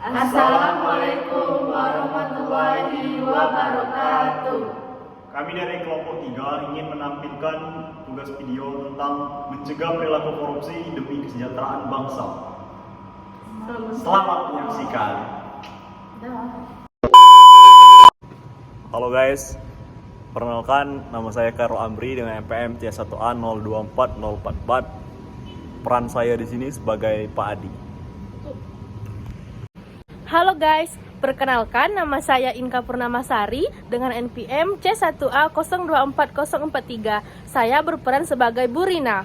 Assalamualaikum warahmatullahi wabarakatuh. Kami dari kelompok 3 ingin menampilkan tugas video tentang mencegah perilaku korupsi demi kesejahteraan bangsa. Selamat menyaksikan. Halo guys, perkenalkan nama saya Karl Amri dengan NPM C1A 024044. Peran saya di sini sebagai Pak Adi. Halo guys, perkenalkan nama saya Inka Purnamasari dengan NPM C1A 024043. Saya berperan sebagai Bu Rina.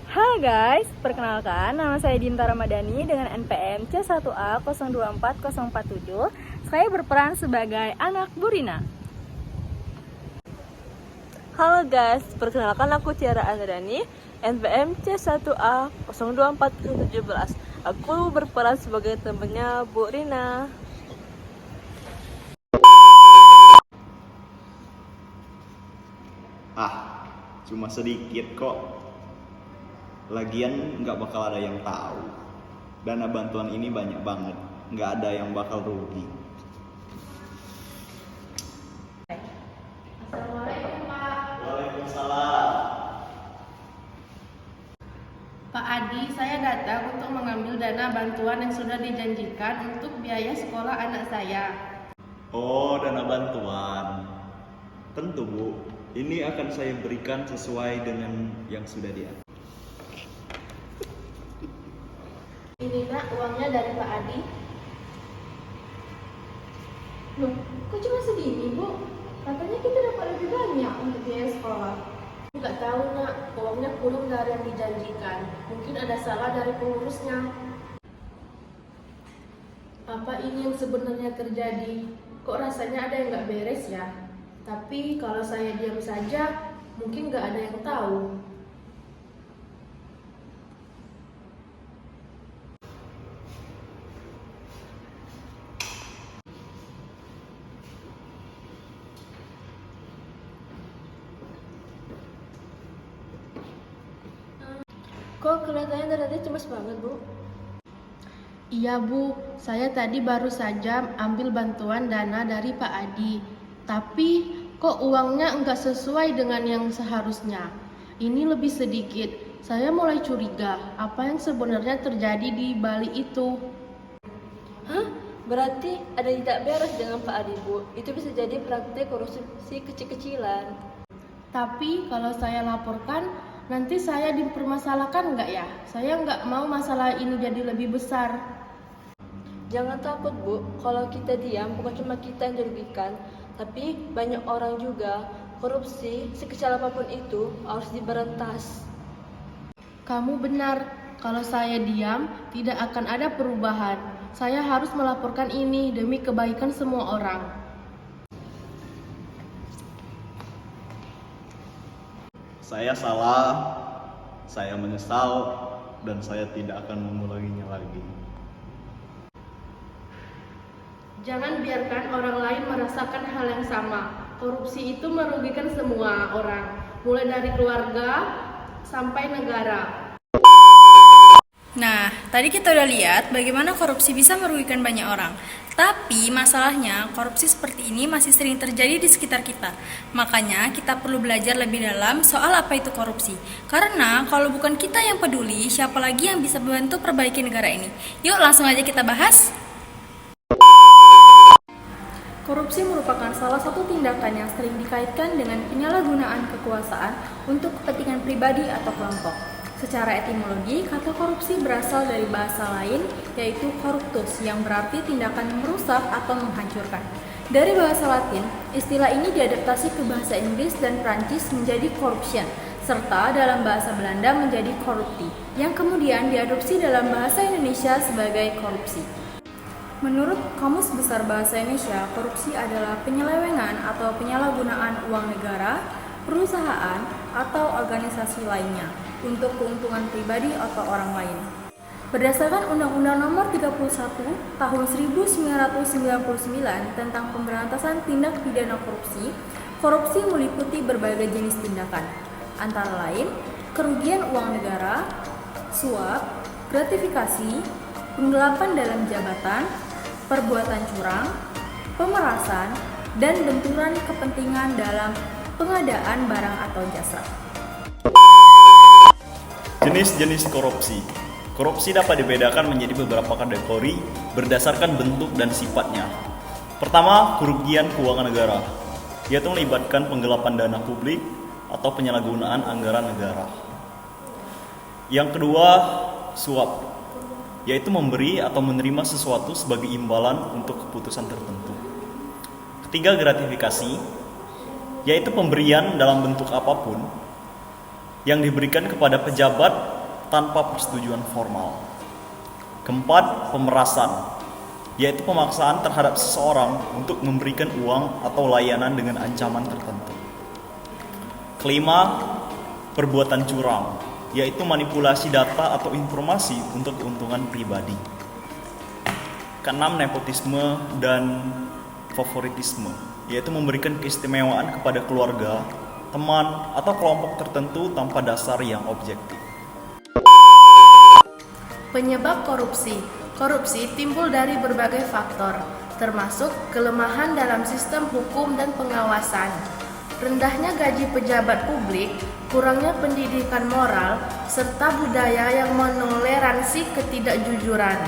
Halo guys, perkenalkan nama saya Dinta Ramadhani dengan NPM C1A 024047. Saya berperan sebagai anak Bu Rina. Halo guys, perkenalkan aku Tiara Andrani, NPM C1A 024017. Aku berperan sebagai temannya Bu Rina. Cuma sedikit kok. Lagian nggak bakal ada yang tahu. Dana bantuan ini banyak banget, nggak ada yang bakal rugi. Assalamualaikum Pak. Waalaikumsalam. Pak Adi, saya datang untuk mengambil dana bantuan yang sudah dijanjikan untuk biaya sekolah anak saya. Oh, dana bantuan. Tentu Bu, ini akan saya berikan sesuai dengan yang sudah diatur. Ini nak uangnya dari Pak Adi. Loh, kok cuma segini Bu? Katanya kita dapat lebih banyak untuk biaya sekolah. Enggak tahu nak, uangnya kurang dari yang dijanjikan. Mungkin ada salah dari pengurusnya. Apa ini yang sebenarnya terjadi? Kok rasanya ada yang nggak beres ya? Tapi kalau saya diam saja, mungkin nggak ada yang tahu. Kok kelihatannya dari tadi cemas banget, Bu? Iya Bu, saya tadi baru saja ambil bantuan dana dari Pak Adi. Tapi kok uangnya enggak sesuai dengan yang seharusnya. Ini lebih sedikit. Saya mulai curiga apa yang sebenarnya terjadi di balik itu. Hah? Berarti ada yang tidak beres dengan Pak Adi, Bu. Itu bisa jadi praktek korupsi kecil-kecilan. Tapi kalau saya laporkan, nanti saya dipermasalahkan enggak ya? Saya enggak mau masalah ini jadi lebih besar. Jangan takut, Bu. Kalau kita diam, bukan cuma kita yang dirugikan, tapi banyak orang juga. Korupsi, sekecil apapun itu, harus diberantas. Kamu benar, kalau saya diam, tidak akan ada perubahan. Saya harus melaporkan ini demi kebaikan semua orang. Saya salah, saya menyesal, dan saya tidak akan mengulanginya lagi. Jangan biarkan orang lain merasakan hal yang sama. Korupsi itu merugikan semua orang, mulai dari keluarga sampai negara. Nah, tadi kita udah lihat bagaimana korupsi bisa merugikan banyak orang. Tapi masalahnya, korupsi seperti ini masih sering terjadi di sekitar kita. Makanya kita perlu belajar lebih dalam soal apa itu korupsi. Karena kalau bukan kita yang peduli, siapa lagi yang bisa membantu perbaiki negara ini? Yuk langsung aja kita bahas. Korupsi merupakan salah satu tindakan yang sering dikaitkan dengan penyalahgunaan kekuasaan untuk kepentingan pribadi atau kelompok. Secara etimologi, kata korupsi berasal dari bahasa lain, yaitu corruptus, yang berarti tindakan merusak atau menghancurkan. Dari bahasa Latin, istilah ini diadaptasi ke bahasa Inggris dan Prancis menjadi corruption, serta dalam bahasa Belanda menjadi corruptie, yang kemudian diadopsi dalam bahasa Indonesia sebagai korupsi. Menurut Kamus Besar Bahasa Indonesia, korupsi adalah penyelewengan atau penyalahgunaan uang negara, perusahaan, atau organisasi lainnya untuk keuntungan pribadi atau orang lain. Berdasarkan Undang-Undang Nomor 31 Tahun 1999 tentang Pemberantasan Tindak Pidana Korupsi, korupsi meliputi berbagai jenis tindakan, antara lain kerugian uang negara, suap, gratifikasi, penggelapan dalam jabatan, perbuatan curang, pemerasan, dan benturan kepentingan dalam pengadaan barang atau jasa. Jenis-jenis korupsi. Korupsi dapat dibedakan menjadi beberapa kategori berdasarkan bentuk dan sifatnya. Pertama, kerugian keuangan negara, yaitu melibatkan penggelapan dana publik atau penyalahgunaan anggaran negara. Yang kedua, suap, yaitu memberi atau menerima sesuatu sebagai imbalan untuk keputusan tertentu. Ketiga, gratifikasi, yaitu pemberian dalam bentuk apapun yang diberikan kepada pejabat tanpa persetujuan formal. Keempat, pemerasan, yaitu pemaksaan terhadap seseorang untuk memberikan uang atau layanan dengan ancaman tertentu. Kelima, perbuatan curang, yaitu manipulasi data atau informasi untuk keuntungan pribadi. Keenam, nepotisme dan favoritisme, yaitu memberikan keistimewaan kepada keluarga, teman, atau kelompok tertentu tanpa dasar yang objektif. Penyebab korupsi. Korupsi timbul dari berbagai faktor, termasuk kelemahan dalam sistem hukum dan pengawasan, rendahnya gaji pejabat publik, kurangnya pendidikan moral, serta budaya yang menoleransi ketidakjujuran.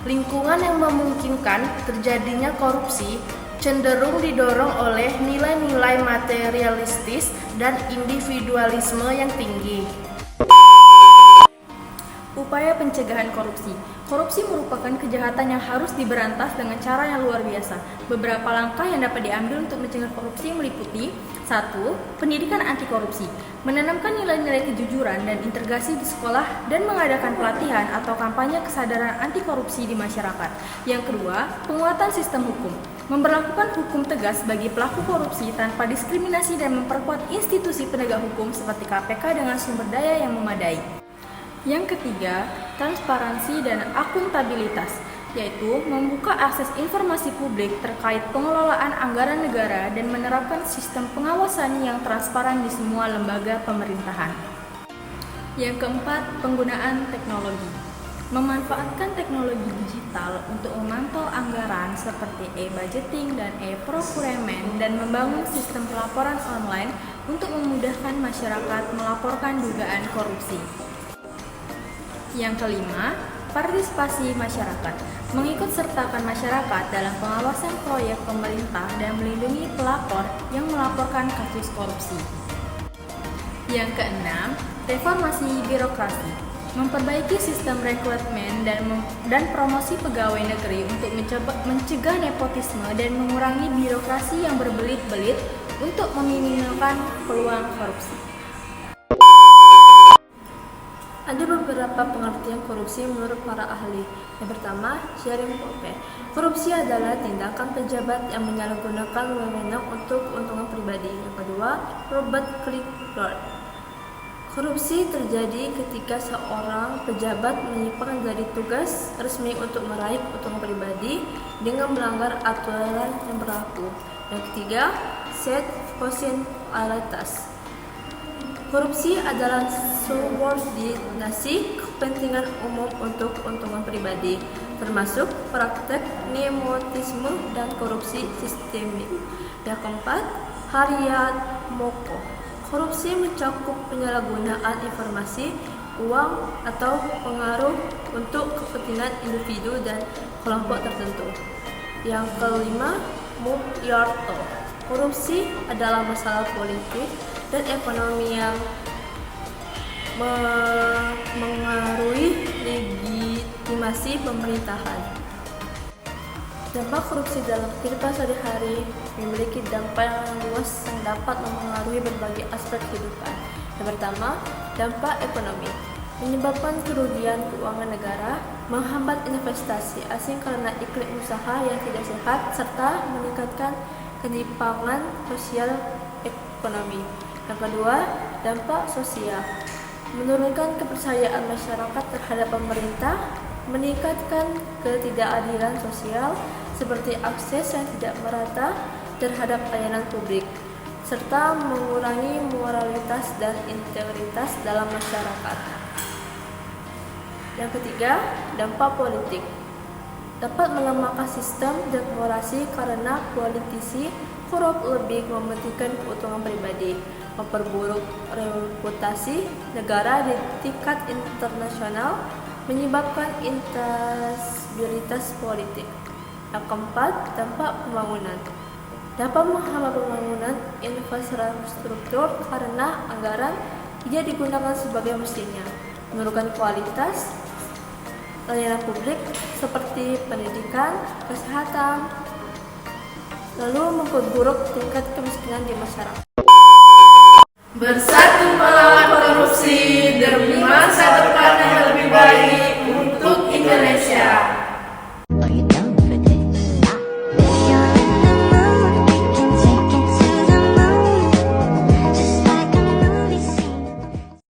Lingkungan yang memungkinkan terjadinya korupsi cenderung didorong oleh nilai-nilai materialistis dan individualisme yang tinggi. Upaya pencegahan korupsi. Korupsi merupakan kejahatan yang harus diberantas dengan cara yang luar biasa. Beberapa langkah yang dapat diambil untuk mencegah korupsi meliputi 1. Pendidikan anti korupsi. Menanamkan nilai-nilai kejujuran dan integrasi di sekolah dan mengadakan pelatihan atau kampanye kesadaran anti korupsi di masyarakat. Yang kedua, penguatan sistem hukum. Memberlakukan hukum tegas bagi pelaku korupsi tanpa diskriminasi dan memperkuat institusi penegak hukum seperti KPK dengan sumber daya yang memadai. Yang ketiga, transparansi dan akuntabilitas, yaitu membuka akses informasi publik terkait pengelolaan anggaran negara dan menerapkan sistem pengawasan yang transparan di semua lembaga pemerintahan. Yang keempat, penggunaan teknologi. Memanfaatkan teknologi digital untuk memantau anggaran seperti e-budgeting dan e-procurement dan membangun sistem pelaporan online untuk memudahkan masyarakat melaporkan dugaan korupsi. Yang kelima, partisipasi masyarakat. Mengikut sertakan masyarakat dalam pengawasan proyek pemerintah dan melindungi pelapor yang melaporkan kasus korupsi. Yang keenam, reformasi birokrasi. Memperbaiki sistem rekrutmen dan promosi pegawai negeri untuk mencegah nepotisme dan mengurangi birokrasi yang berbelit-belit untuk meminimalkan peluang korupsi. Ada beberapa pengertian korupsi menurut para ahli. Yang pertama, Sharing Pope. Korupsi adalah tindakan pejabat yang menyalahgunakan wewenang untuk keuntungan pribadi. Yang kedua, Robert Clifford. Korupsi terjadi ketika seorang pejabat menyimpang dari tugas resmi untuk meraih keuntungan pribadi dengan melanggar aturan yang berlaku. Yang ketiga, Seth Kosinalitas. Korupsi adalah subordinasi kepentingan umum untuk keuntungan pribadi, termasuk praktek nepotisme dan korupsi sistemik. Yang keempat, Harriet Moko. Korupsi mencakup penyalahgunaan informasi, uang, atau pengaruh untuk kepentingan individu dan kelompok tertentu. Yang kelima, Mukyarto. Korupsi adalah masalah politik dan ekonomi yang mengaruhi legitimasi pemerintahan. Dampak korupsi dalam kehidupan sehari-hari memiliki dampak yang luas yang dapat mempengaruhi berbagai aspek kehidupan. Yang pertama, dampak ekonomi. Menyebabkan kerugian keuangan negara, menghambat investasi asing karena iklim usaha yang tidak sehat, serta meningkatkan ketimpangan sosial ekonomi. Yang kedua, dampak sosial. Menurunkan kepercayaan masyarakat terhadap pemerintah, meningkatkan ketidakadilan sosial seperti akses yang tidak merata terhadap layanan publik, serta mengurangi moralitas dan integritas dalam masyarakat. Yang ketiga, dampak politik. Dapat melemahkan sistem demokrasi karena politisi korup lebih mementingkan keuntungan pribadi, memperburuk reputasi negara di tingkat internasional, menyebabkan instabilitas politik. Yang keempat, dampak pembangunan. Dapat menghambat pembangunan infrastruktur karena anggaran tidak digunakan sebagai mestinya, menurunkan kualitas layanan publik seperti pendidikan, kesehatan, lalu memperburuk tingkat kemiskinan di masyarakat. Bersatu melawan korupsi demi masa